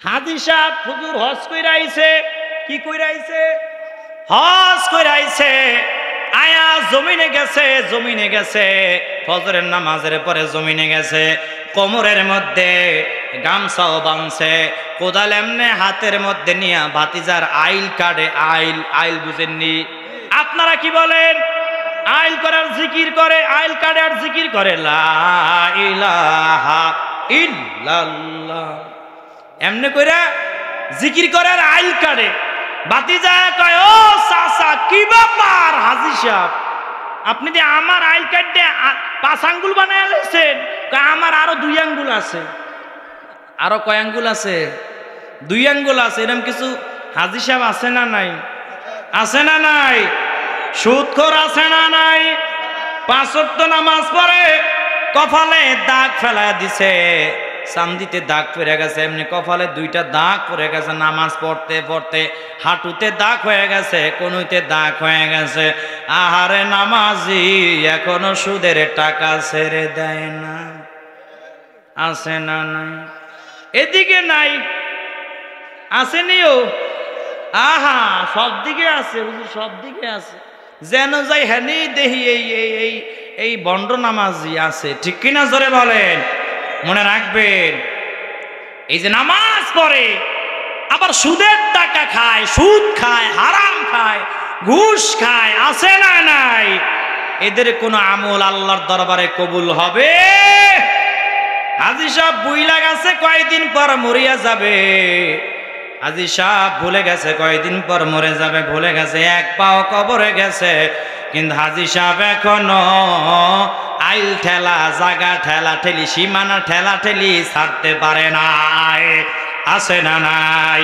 হাজি সাহেব হুজুর হজ কইরা আইছে। কি কইরা আইছে? হজ কইরা আইছে। আয়া জমিনে গেছে ফজরের নামাজের পরে জমিনে গেছে। কোমরের মধ্যে গামছাও বাঁধছে, কোদাল এমনে হাতের মধ্যে নিয়ে ভাতিজার আইল কাটে। আইল বুঝেননি আপনারা? কি বলেন? আইল করার জিকির করে, আইল কাটে আর জিকির করে লা ইলাহা ইল্লাল্লাহ। এমনি কইরা জিকির করে আর আইল কাটে। ভাতিজা কয়, ও চাচা কি ব্যাপার হাজী সাহেব, আপনি যে আমার আইল কাটতে 5 আঙ্গুল বানায় লাইছেন? আমার আরো 2 আঙ্গুল আছে। আরো কয় আঙ্গুল আছে? 2 আঙ্গুল আছে। এরকম কিছু হাজী সাহেব আছে না নাই? আছে না নাই? সুদখোর আছে না নাই? 5 ওয়াক্ত নামাজ পড়ে, কপালে দাগ ফেলায় দিছে, চান্দিতে দাগ পড়ে গেছে, এমনি কপালে 2টা দাগ পড়ে গেছে। নামাজ পড়তে পড়তে হাঁটুতে দাগ হয়ে গেছে, কনুইতে দাগ হয়ে গেছে। আহারে নামাজি এখনো সুদের টাকা ছেড়ে দেয় না। আছে না নাই? এদিকে নাই, আসেনিও। আহা সব দিকে আছে হুজুর, সব দিকে আছে। যেন যাই হ্যানি দেহি এই বন্ড নামাজি আছে। ঠিক কিনা জোরে বলেন? মনে রাখবেন, এই যে নামাজ পড়ে আবার সুদের টাকা খায়, সুদ খায়, হারাম খায়, ঘুষ খায়, আছে না নাই? এদের কোন আমল আল্লাহর দরবারে কবুল হবে? হাজী সাহেব বুইলা গেছে কয়দিন পর মরিয়া যাবে। হাজী সাহেব ভুলে গেছে কয়দিন পর মরে যাবে, ভুলে গেছে, 1 পাও কবরে গেছে। কিন্তু হাজী সাহেব এখনো আইল ঠেলা, জাগা ঠেলা ঠেলি, সীমানা ঠেলা ঠেলি ছাড়তে পারে নাই। আছে না নাই?